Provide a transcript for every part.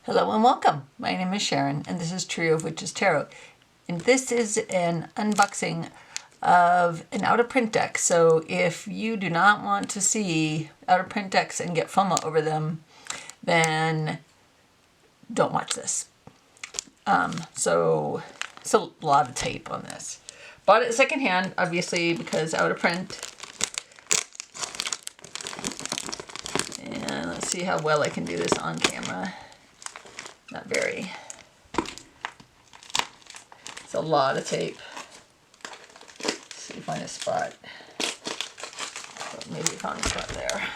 Hello and welcome. My name is Sharon and this is Trio.of.Witches Tarot. And this is an unboxing of an out-of-print deck. So if you do not want to see out-of-print decks and get FOMO over them, then don't watch this. So it's a lot of tape on this. Bought it secondhand, obviously, because out of print. And let's see how well I can do this on camera. Not very. It's a lot of tape. Let's see if I find a spot. Maybe I found a spot there.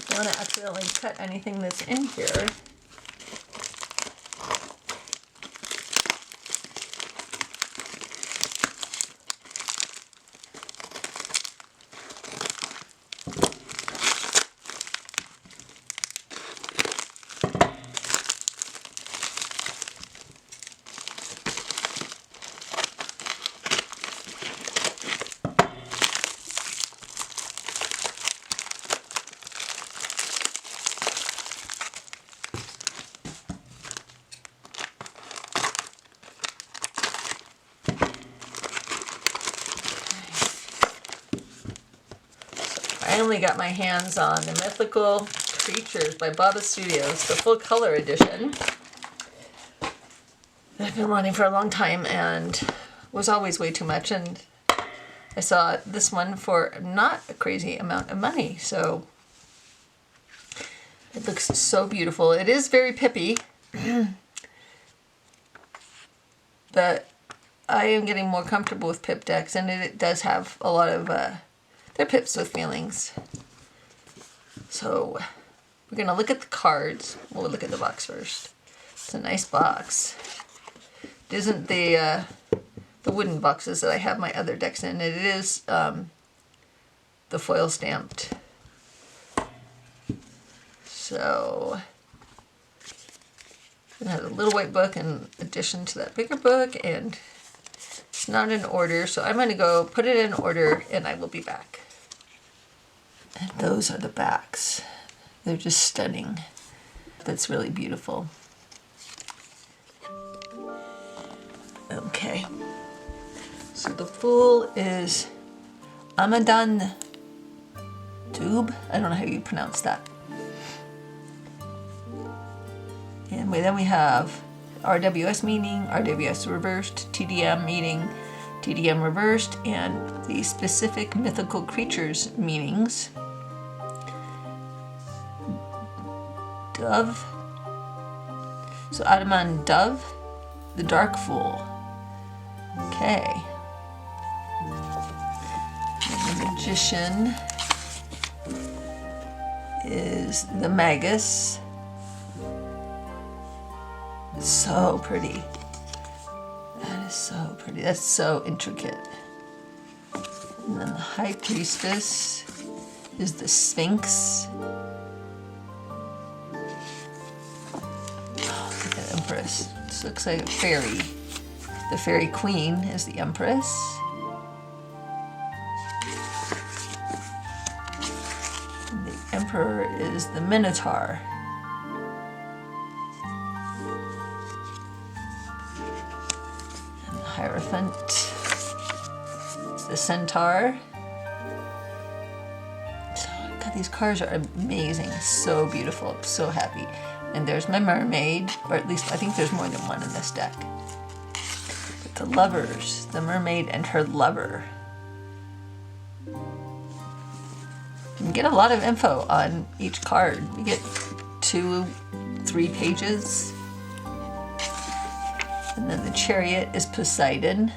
Don't want to accidentally cut anything that's in here. I only got my hands on the Mythical Creatures by Baba Studios, the full color edition. I've been wanting for a long time and was always way too much, and I saw this one for not a crazy amount of money, so it looks so beautiful. It is very pippy, but I am getting more comfortable with pip decks, and it does have a lot of they're pips with feelings. So we're gonna look at the cards. We'll look at the box first. It's a nice box. It isn't the wooden boxes that I have my other decks in. It is the foil stamped. So it has a little white book in addition to that bigger book, and it's not in order, so I'm going to go put it in order and I will be back. And those are the backs. They're just stunning. That's really beautiful. Okay. So the Fool is Amadan Tube. I don't know how you pronounce that. And then we have RWS meaning, RWS reversed, TDM meaning, TDM reversed, and the specific mythical creatures meanings. Dove. So Ataman Dove, the Dark Fool. Okay. And the Magician is the Magus. So pretty. That is so pretty. That's so intricate. And then the High Priestess is the Sphinx. Oh, look at the Empress. This looks like a fairy. The Fairy Queen is the Empress. And the Emperor is the Minotaur. Hierophant is the Centaur. So, God, these cards are amazing. So beautiful. I'm so happy. And there's my mermaid, or at least I think there's more than one in this deck. But the lovers, the mermaid and her lover. You can get a lot of info on each card. You get 2-3 pages. And then the Chariot is Poseidon.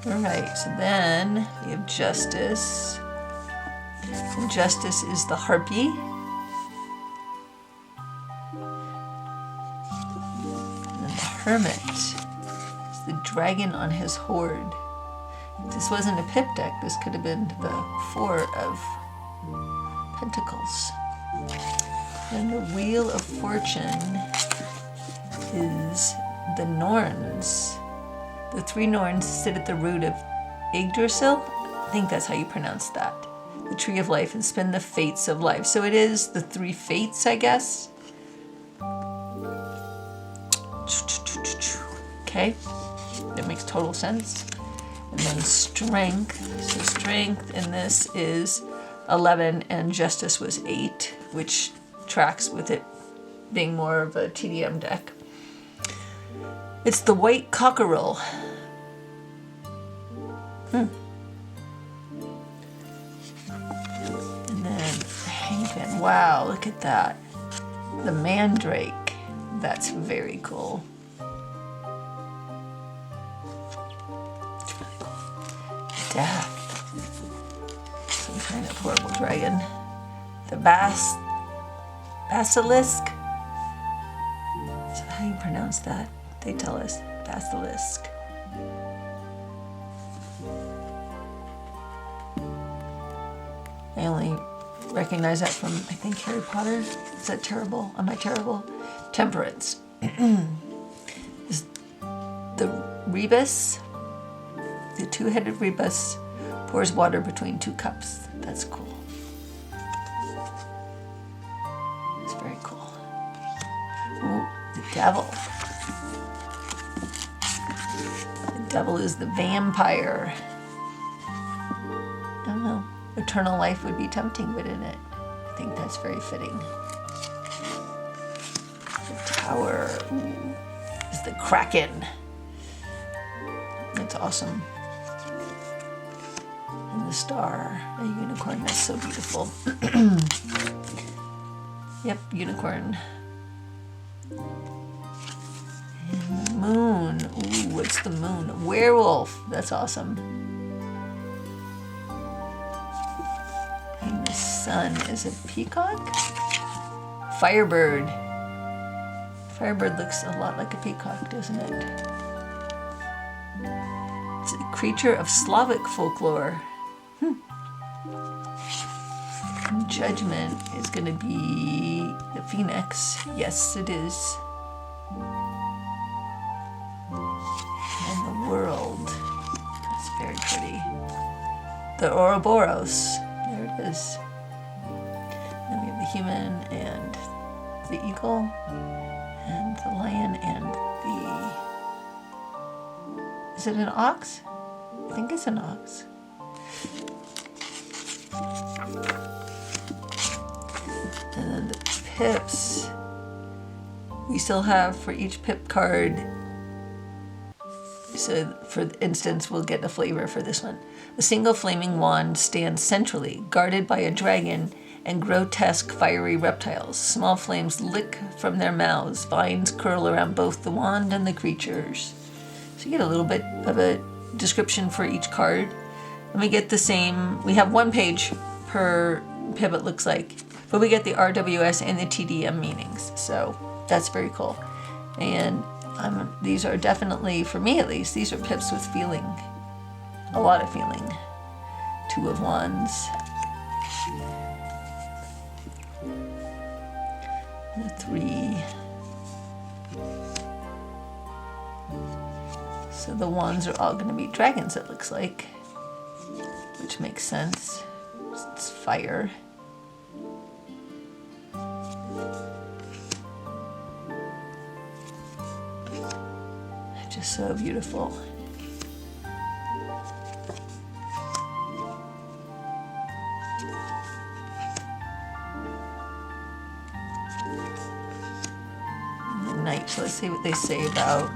Alright, so then we have Justice. And Justice is the Harpy. And then the Hermit is the dragon on his hoard. If this wasn't a pip deck, this could have been the Four of Pentacles. And the Wheel of Fortune is the Norns. The three Norns sit at the root of Yggdrasil. I think that's how you pronounce that. The tree of life, and spin the fates of life. So it is the three fates, I guess. Okay, that makes total sense. And then strength. So strength in this is 11, and justice was 8, which tracks with it being more of a TDM deck. It's the white cockerel. And then hangman. Wow, look at that. The mandrake. That's very cool. It's really cool. Death. Some kind of horrible dragon. The basilisk. Is that how you pronounce that? They tell us. Basilisk. I only recognize that from, I think, Harry Potter. Is that terrible? Am I terrible? Temperance. Is the rebus, the two-headed rebus, pours water between two cups. That's cool. It's very cool. Ooh, the devil. The devil is the vampire. I don't know. Eternal life would be tempting, wouldn't it? I think that's very fitting. The tower is the kraken. That's awesome. And the star, a unicorn. That's so beautiful. Yep, unicorn. And the moon. Ooh, what's the moon? A werewolf. That's awesome. And the sun is a peacock. Firebird. Firebird looks a lot like a peacock, doesn't it? It's a creature of Slavic folklore. And judgment is going to be the phoenix. Yes, it is. And the world. That's very pretty. The Ouroboros. There it is. Then we have the human and the eagle and the lion and the... Is it an ox? I think it's an ox. And then the pips. We still have for each pip card. So for instance, we'll get a flavor for this one. A single flaming wand stands centrally, guarded by a dragon and grotesque fiery reptiles. Small flames lick from their mouths. Vines curl around both the wand and the creatures. So you get a little bit of a description for each card. And we get the same, we have one page per pip, it looks like, but we get the RWS and the TDM meanings. So that's very cool. And these are definitely, for me at least, these are pips with feeling, a lot of feeling. 2 of Wands. The 3. So the wands are all going to be dragons, it looks like, which makes sense. It's fire. Just so beautiful. And the knight. So let's see what they say about.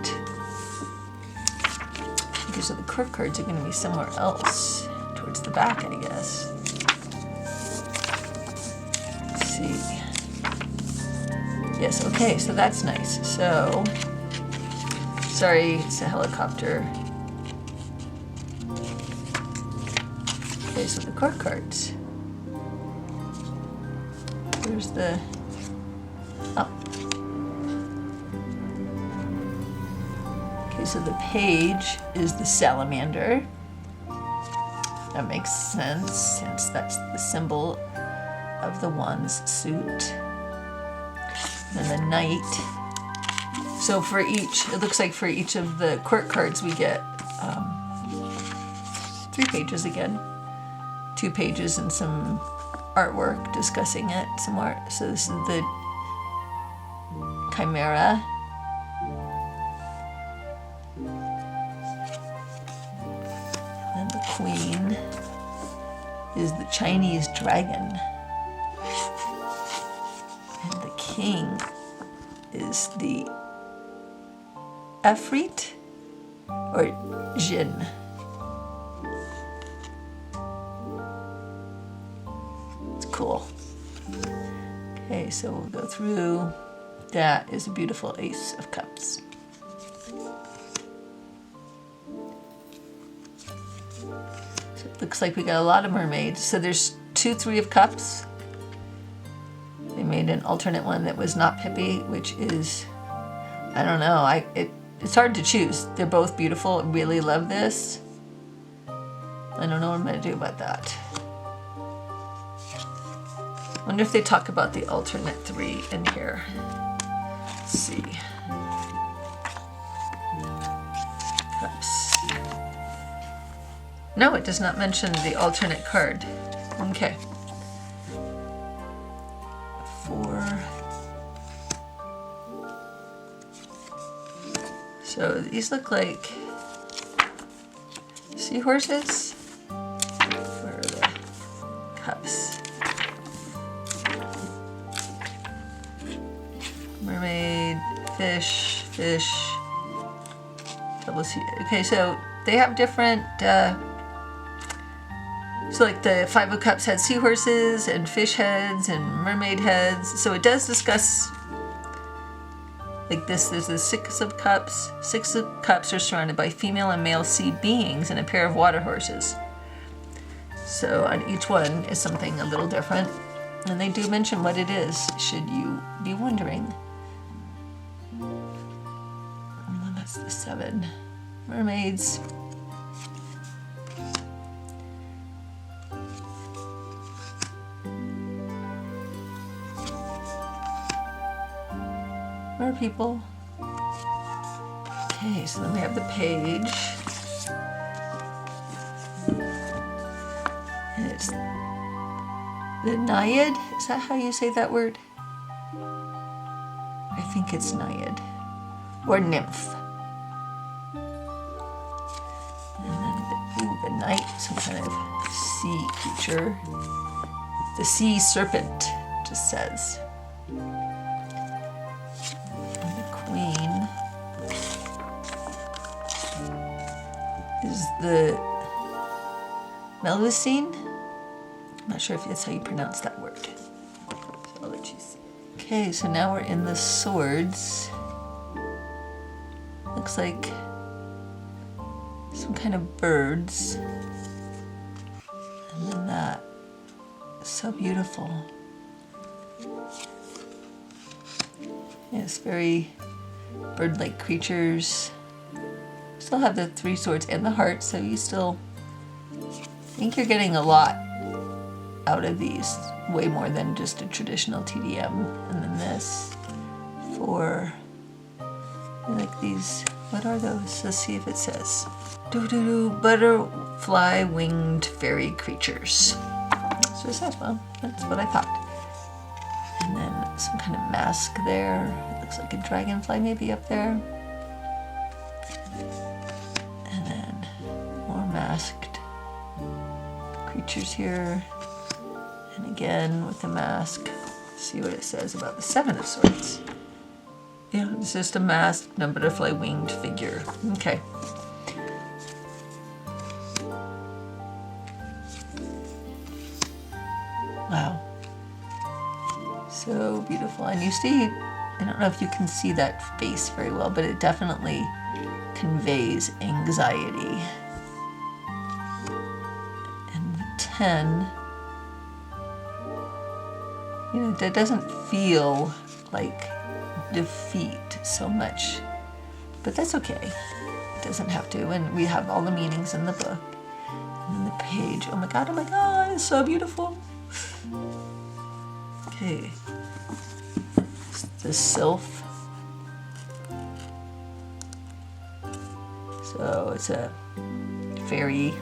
Okay, so the court cards are going to be somewhere else, towards the back, I guess. Let's see. Yes, okay, so that's nice. So, sorry, it's a helicopter. Okay, so the court cards. There's the... Oh. Okay, so the page is the salamander. That makes sense, since that's the symbol of the wand's suit. And the knight So for each, it looks like for each of the quirk cards we get 3 pages again. 2 pages and some artwork discussing it, some art. So this is the Chimera. And the Queen is the Chinese dragon. And the King is the Efreet or Jin. It's cool. Okay, so we'll go through. That is a beautiful Ace of Cups. So it looks like we got a lot of mermaids. So there's 2 Three of Cups. They made an alternate one that was not Pippi, which is, I don't know, it's hard to choose. They're both beautiful. I really love this. I don't know what I'm going to do about that. Wonder if they talk about the alternate 3 in here. Let's see. Cups. No, it does not mention the alternate card. Okay. 4. So these look like seahorses. Where are the cups? Mermaid, fish, double sea. Okay, so they have different, so like the 5 of Cups had seahorses and fish heads and mermaid heads. So it does discuss, like this, there's the 6 of Cups. 6 of Cups are surrounded by female and male sea beings and a pair of water horses. So on each one is something a little different. And they do mention what it is, should you be wondering. And that's the 7 mermaids. Mer people. Okay, so then we have the page. And it's the Naiad. Is that how you say that word? I think it's Naiad. Or nymph. And then the knight, some kind of sea creature. The sea serpent, it just says. And the queen is the Melusine. I'm not sure if that's how you pronounce that word. So I'll let you see. Okay, so now we're in the swords. Looks like some kind of birds. And then that. So beautiful. Yes, very bird-like creatures. Still have the 3 swords and the heart, so you still think you're getting a lot out of these. Way more than just a traditional TDM. And then this for, like these, what are those? Let's see if it says. Butterfly winged fairy creatures. So it says, well, that's what I thought. And then some kind of mask there. It looks like a dragonfly maybe up there. And then more masked creatures here. And again with the mask. See what it says about the 7 of Swords. Yeah, it's just a masked, butterfly winged figure. Okay. Wow. So beautiful. And you see, I don't know if you can see that face very well, but it definitely conveys anxiety. And the 10, you know, that doesn't feel like defeat so much, but that's okay. It doesn't have to, and we have all the meanings in the book. And then the page, oh my god, it's so beautiful. Okay, it's the sylph. So it's a fairy.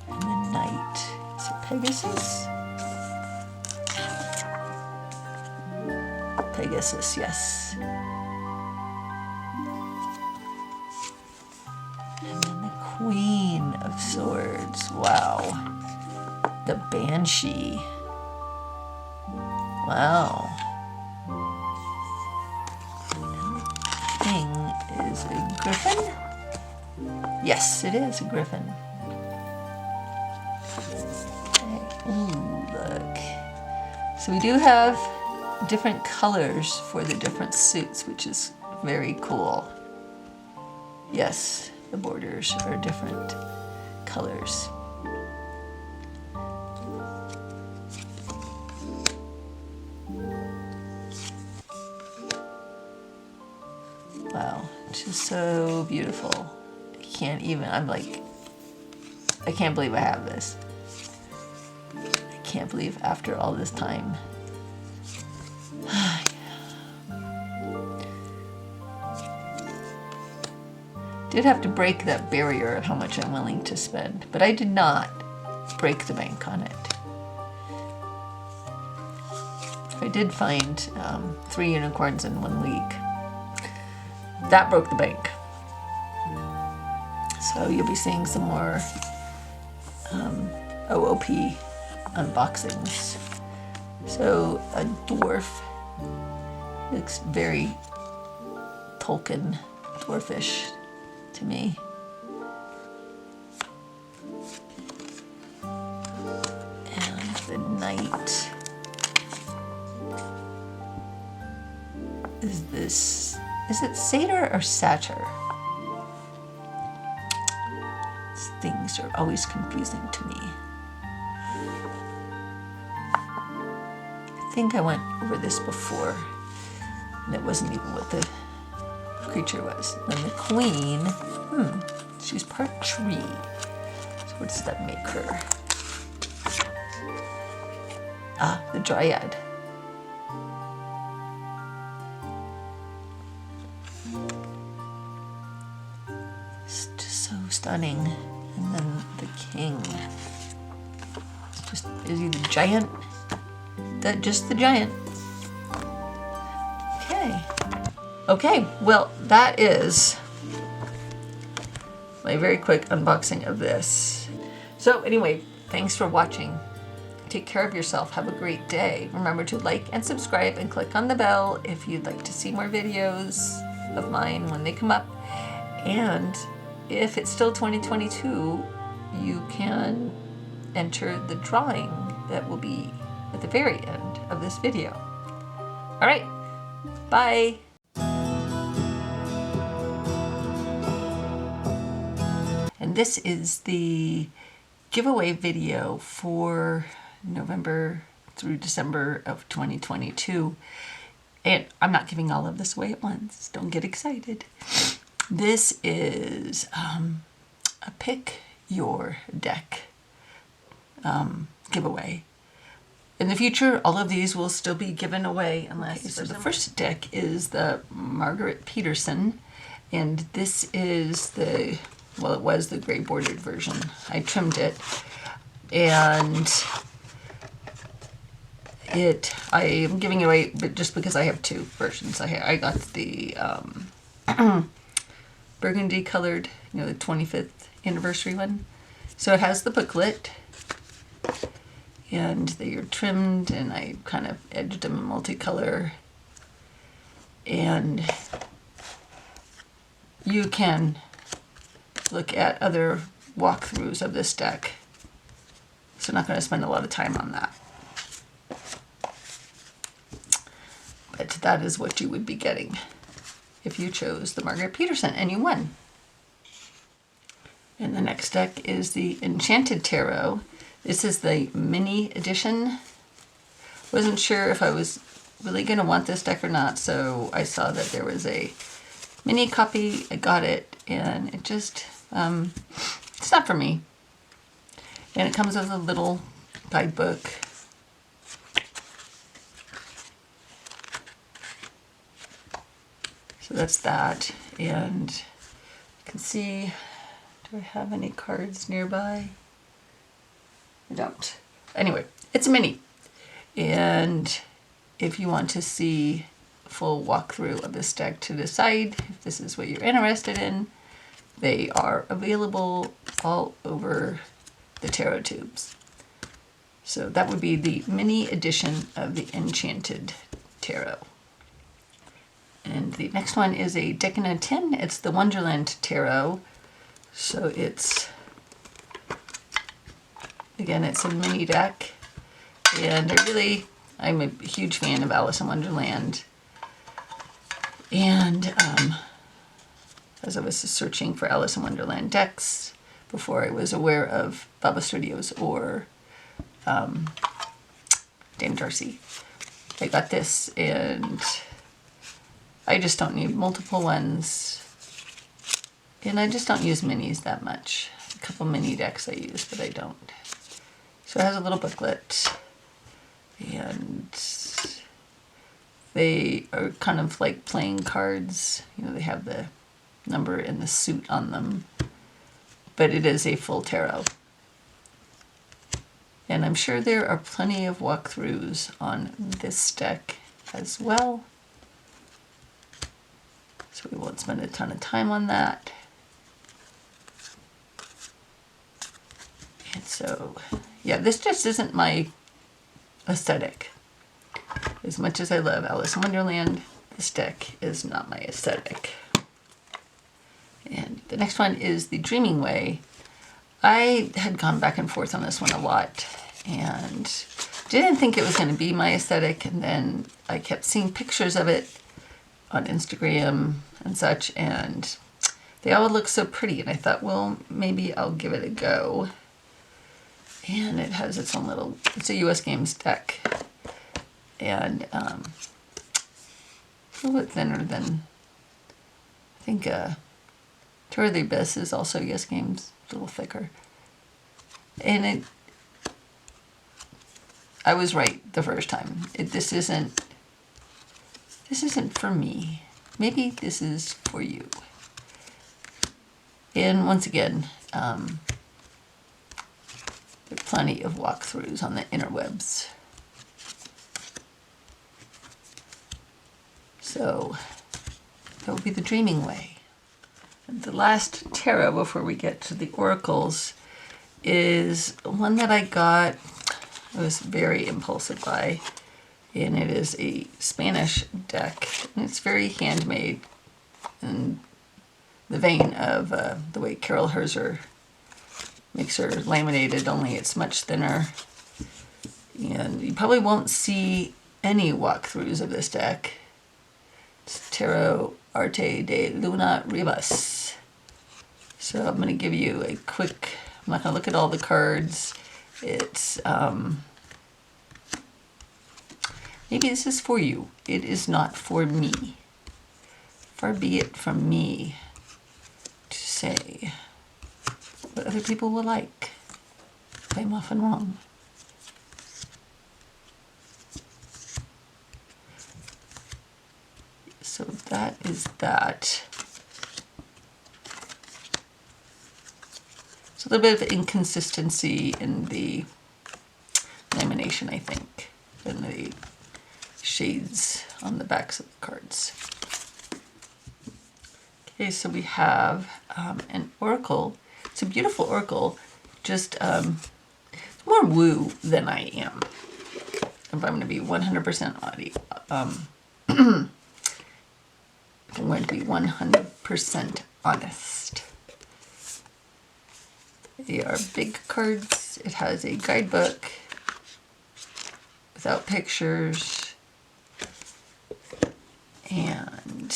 And the knight. Is it Pegasus? Pegasus, yes. And then the Queen of Swords. Wow. The Banshee. Wow. And the King is a griffin? Yes, it is a griffin. Okay. Ooh, look. So we do have different colors for the different suits, which is very cool. Yes, the borders are different colors. Wow, it's just so beautiful. I can't even, I'm like, I can't believe I have this. I can't believe after all this time. Did have to break that barrier of how much I'm willing to spend, but I did not break the bank on it. I did find 3 unicorns in 1 week. That broke the bank. So you'll be seeing some more OOP unboxings. So a dwarf looks very Tolkien dwarfish to me. And the knight is this, is it satyr or satyr? These things are always confusing to me. I think I went over this before, and it wasn't even what the creature was. And the queen, she's part tree. So what does that make her? Ah, the dryad. It's just so stunning. And then the king. It's just, is he the giant? Just the giant. Okay. Okay, well, that is my very quick unboxing of this. So anyway, thanks for watching. Take care of yourself. Have a great day. Remember to like and subscribe and click on the bell if you'd like to see more videos of mine when they come up. And if it's still 2022, you can enter the drawing that will be at the very end of this video. All right, bye. And this is the giveaway video for November through December of 2022. And I'm not giving all of this away at once. Don't get excited. This is a pick your deck giveaway. In the future, all of these will still be given away unless... So the first deck is the Margaret Peterson, and this is the, well, it was the gray bordered version. I trimmed it, and I am giving it away, but just because I have 2 versions. I got the burgundy colored, the 25th anniversary one. So it has the booklet, and they are trimmed, and I kind of edged them in multicolor. And you can look at other walkthroughs of this deck. So I'm not going to spend a lot of time on that. But that is what you would be getting if you chose the Margaret Peterson and you won. And the next deck is the Enchanted Tarot. This is the mini edition. Wasn't sure if I was really going to want this deck or not, so I saw that there was a mini copy. I got it, and it just, it's not for me. And it comes with a little guidebook. So that's that. And you can see, do I have any cards nearby? I don't. Anyway, it's a mini. And if you want to see a full walkthrough of this deck to decide if this is what you're interested in, they are available all over the tarot tubes. So that would be the mini edition of the Enchanted Tarot. And the next one is a deck in a tin. It's the Wonderland Tarot. So it's, again, it's a mini deck. And I'm a huge fan of Alice in Wonderland. And as I was searching for Alice in Wonderland decks before I was aware of Baba Studios or Dan Darcy, I got this, and I just don't need multiple ones. And I just don't use minis that much. A couple mini decks I use, but I don't. So it has a little booklet. And they are kind of like playing cards. You know, they have the number and the suit on them. But it is a full tarot. And I'm sure there are plenty of walkthroughs on this deck as well. So we won't spend a ton of time on that. And so, yeah, this just isn't my aesthetic. As much as I love Alice in Wonderland, this deck is not my aesthetic. And the next one is the Dreaming Way. I had gone back and forth on this one a lot and didn't think it was going to be my aesthetic, and then I kept seeing pictures of it on Instagram and such, and they all look so pretty, and I thought, well, maybe I'll give it a go. And it has its own little, it's a US Games deck, and a little bit thinner than, I think Tour of the Abyss is also US Games, a little thicker. And I was right the first time. This isn't for me. Maybe this is for you. And once again, there are plenty of walkthroughs on the interwebs. So that would be the Dreaming Way. And the last tarot before we get to the oracles is one that I got, I was very impulsive by, and it is a Spanish deck, and it's very handmade in the vein of the way Carol Herzer makes her laminated, only it's much thinner. And you probably won't see any walkthroughs of this deck. It's Tarot Arte de Luna Rivas. So I'm going to give you a quick, I'm not going to look at all the cards. It's, maybe this is for you. It is not for me. Far be it from me to say what other people will like. I'm often wrong. So that is that. So a little bit of inconsistency in the lamination, I think, and the shades on the backs of the cards. Okay, so we have an oracle. It's a beautiful oracle, just more woo than I am. If I'm going to be 100% I'm going to be 100% honest. They are big cards. It has a guidebook without pictures, and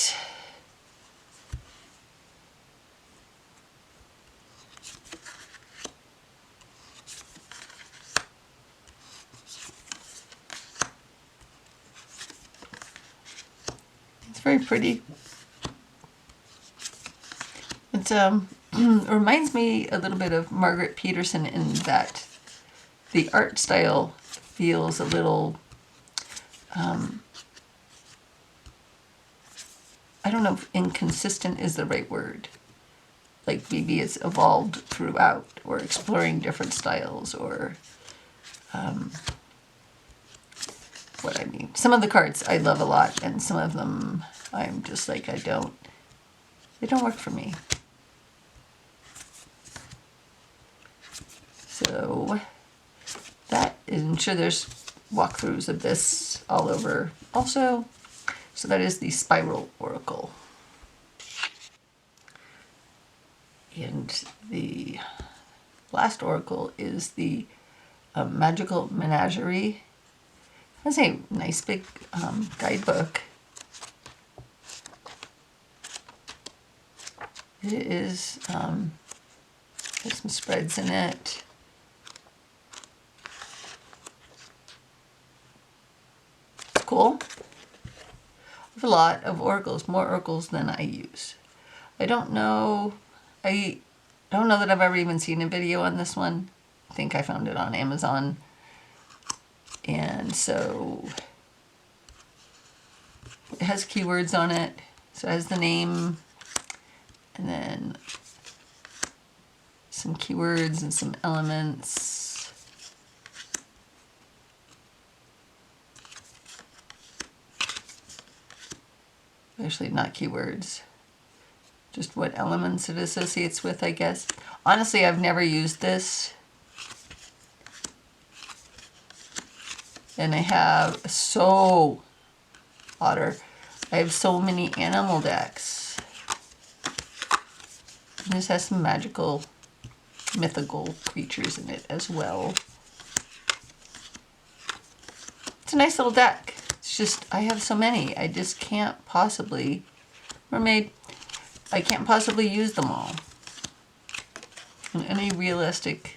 it's very pretty. It's reminds me a little bit of Margaret Peterson in that the art style feels a little, I I don't know if inconsistent is the right word. Like maybe it's evolved throughout, or exploring different styles, or what I mean. Some of the cards I love a lot, and some of them I'm just like, they don't work for me. So that is, I'm sure there's walkthroughs of this all over also. So that is the Spiral Oracle. And the last oracle is the Magical Menagerie. That's a nice big guidebook. It is, there's some spreads in it. It's cool. I have a lot of oracles, more oracles than I use. I don't know that I've ever even seen a video on this one. I think I found it on Amazon. And so it has keywords on it. So it has the name, and then some keywords and some elements. Actually, not keywords. Just what elements it associates with, I guess. Honestly, I've never used this. And I have I have so many animal decks. And this has some magical, mythical creatures in it as well. It's a nice little deck. It's just, I have so many. I just can't possibly, I can't possibly use them all in any realistic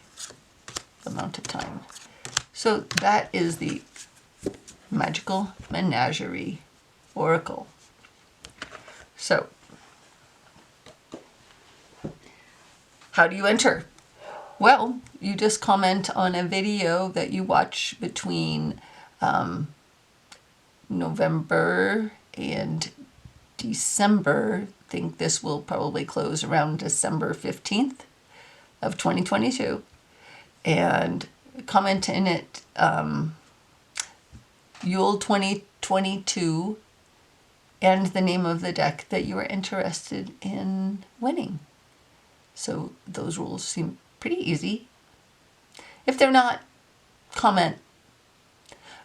amount of time. So that is the Magical Menagerie Oracle. So, how do you enter? Well, you just comment on a video that you watch between November and December. I think this will probably close around December 15th of 2022. And comment in it, Yule2022, and the name of the deck that you are interested in winning. So those rules seem pretty easy. If they're not, comment.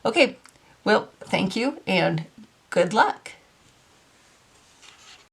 Okay, well, thank you and good luck.